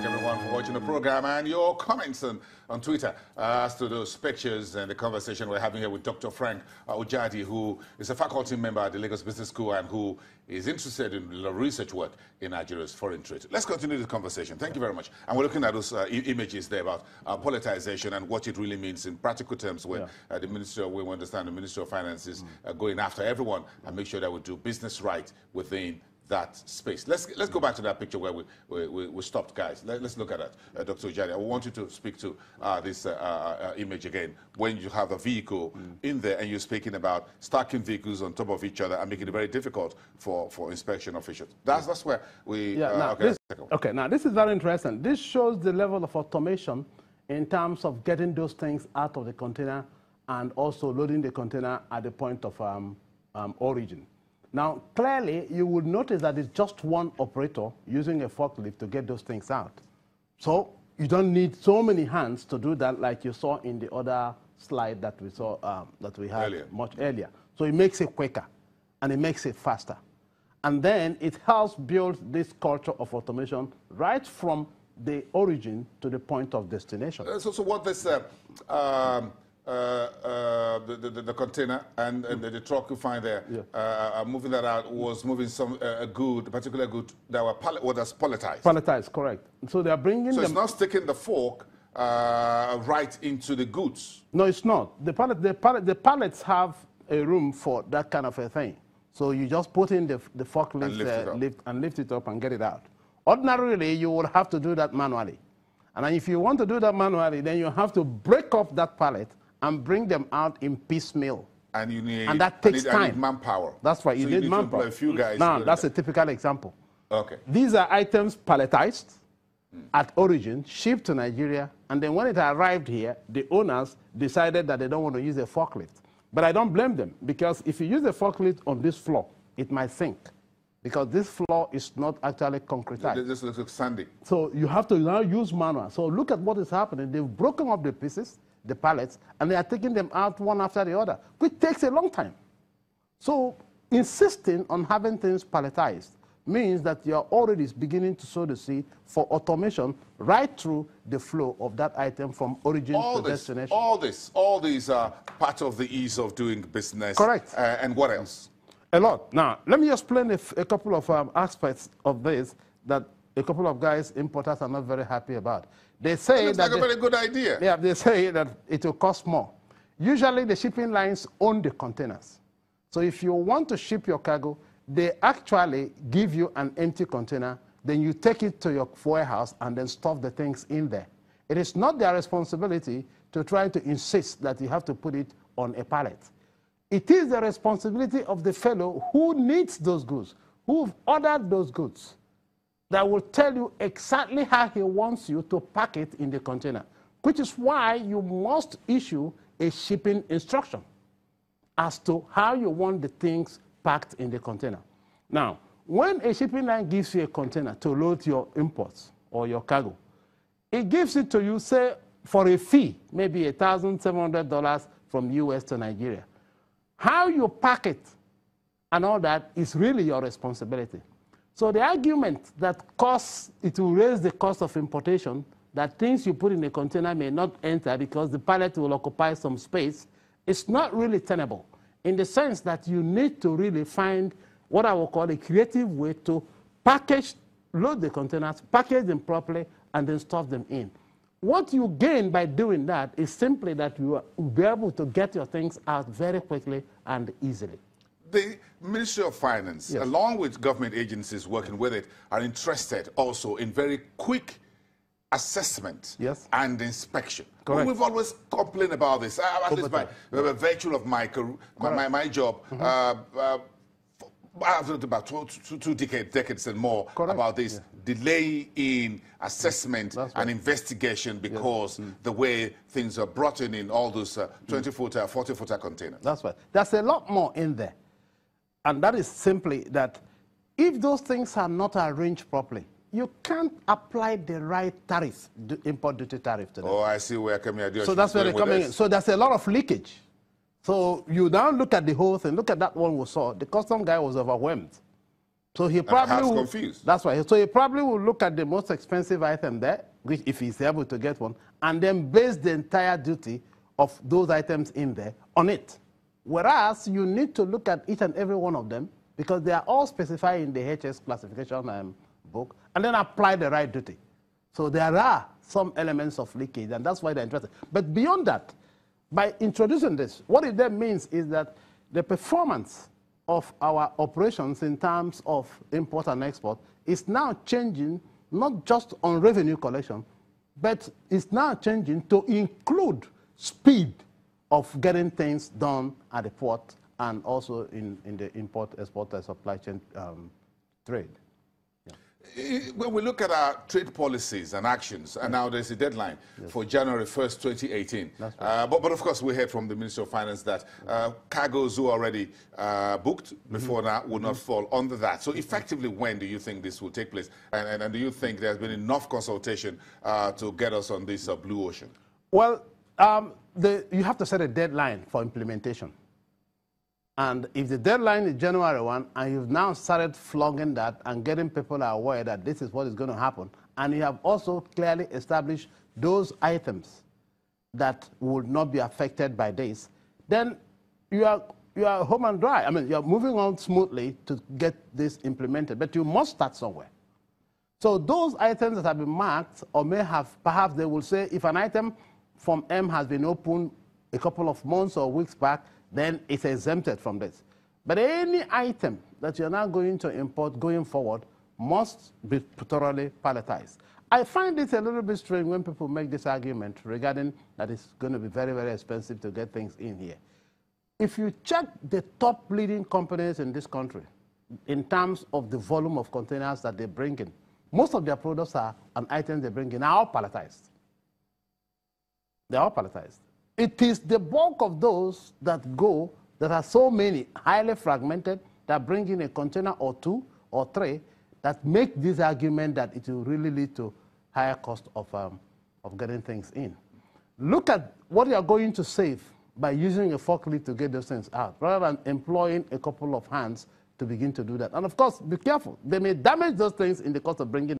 everyone for watching the program and your comments on Twitter as to those pictures and the conversation we're having here with Dr. Frank Ojadi, who is a faculty member at the Lagos Business School and who is interested in research work in Nigeria's foreign trade. Let's continue the conversation. Thank you very much. And we're looking at those images there about politicization and what it really means in practical terms when the Ministry of, we understand the Ministry of Finance is going after everyone and make sure that we do business right within that space. Let's go back to that picture where we stopped, guys. Let's look at that. Dr. Ojadi, I want you to speak to this image again. When you have a vehicle in there and you're speaking about stacking vehicles on top of each other and making it very difficult for inspection officials. That's where we... okay, now this is very interesting. This shows the level of automation in terms of getting those things out of the container and also loading the container at the point of origin. Now, clearly, you would notice that it's just one operator using a forklift to get those things out. So you don't need so many hands to do that like you saw in the other slide that we saw, that we had much earlier. So it makes it quicker, and it makes it faster. And then it helps build this culture of automation right from the origin to the point of destination. So what this... the container and the truck you find there, moving that out was moving some a particular good that was palletized. Palletized, correct. So they are bringing. So it's not sticking the fork right into the goods. No, it's not. The pallets have a room for that kind of a thing. So you just put in the forklift and lift it up and get it out. Ordinarily, you would have to do that manually. And if you want to do that manually, then you have to break off that pallet and bring them out in piecemeal. And you need, and that takes time. You need manpower. That's right. You need manpower. To a few guys. Now, that's a typical example. Okay. These are items palletized at origin, shipped to Nigeria, and then when it arrived here, the owners decided that they don't want to use a forklift. But I don't blame them, because if you use a forklift on this floor, it might sink, because this floor is not actually concretized. This looks like sandy. So you have to now use manual. So look at what is happening. They've broken up the pieces, the pallets, and they are taking them out one after the other, which takes a long time. So insisting on having things palletized means that you're already beginning to sow the seed for automation right through the flow of that item from origin to destination. All these are part of the ease of doing business. Correct. And what else? A lot. Now, let me explain a couple of aspects of this that a couple of guys, importers, are not very happy about. They say that like a very good idea. Yeah, they say that it will cost more. Usually, the shipping lines own the containers. So if you want to ship your cargo, they actually give you an empty container, then you take it to your warehouse and then stuff the things in there. It is not their responsibility to try to insist that you have to put it on a pallet. It is the responsibility of the fellow who needs those goods, who've ordered those goods, that will tell you exactly how he wants you to pack it in the container, which is why you must issue a shipping instruction as to how you want the things packed in the container. Now, when a shipping line gives you a container to load your imports or your cargo, it gives it to you, say, for a fee, maybe $1,700 from US to Nigeria. How you pack it and all that is really your responsibility. So the argument that it will raise the cost of importation, that things you put in a container may not enter because the pallet will occupy some space, is not really tenable, in the sense that you need to really find what I will call a creative way to load the containers, package them properly, and then stuff them in. What you gain by doing that is simply that you will be able to get your things out very quickly and easily. The Ministry of Finance, along with government agencies working with it, are interested also in very quick assessment and inspection. Correct. We've always complained about this. At least by virtue of my job, I've learned about two decades and more about this delay in assessment and investigation because the way things are brought in all those 20-footer, 40-footer containers. That's right. There's a lot more in there. And that is simply that if those things are not arranged properly, you can't apply the right tariff, the import duty tariff to them. Oh, I see where coming. So that's where they're coming in. So there's a lot of leakage. So you now look at the whole thing. Look at that one we saw. The custom guy was overwhelmed. So he probably will, confused. that's right. So he probably will look at the most expensive item there, which if he's able to get one, and then base the entire duty of those items in there on it. Whereas you need to look at each and every one of them because they are all specified in the HS classification book, and then apply the right duty. So there are some elements of leakage, and that's why they're interested. But beyond that, by introducing this, what it then means is that the performance of our operations in terms of import and export is now changing, not just on revenue collection, but it's now changing to include speed of getting things done at the port and also in the import-export supply chain trade. When we look at our trade policies and actions, and now there's a deadline for January 1st, 2018. Right. But of course, we heard from the Ministry of Finance that cargoes who are already booked before now will not fall under that. So effectively, when do you think this will take place? And do you think there's been enough consultation to get us on this blue ocean? Well, you have to set a deadline for implementation. And if the deadline is January 1, and you've now started flogging that and getting people aware that this is what is going to happen, and you have also clearly established those items that would not be affected by this, then you are home and dry. I mean, you're moving on smoothly to get this implemented, but you must start somewhere. So those items that have been marked or may have, perhaps they will say, if an item from M has been opened a couple of months or weeks back, then it's exempted from this. But any item that you're now going to import going forward must be thoroughly palletized. I find it a little bit strange when people make this argument regarding that it's going to be very, very expensive to get things in here. If you check the top leading companies in this country in terms of the volume of containers that they bring in, most of their products and items they bring in are all palletized. They're all palletized. It is the bulk of those that are so many, highly fragmented, that bring in a container or two or three, that make this argument that it will really lead to higher cost of getting things in. Look at what you are going to save by using a forklift to get those things out, rather than employing a couple of hands to begin to do that. And of course, be careful. They may damage those things in the course of bringing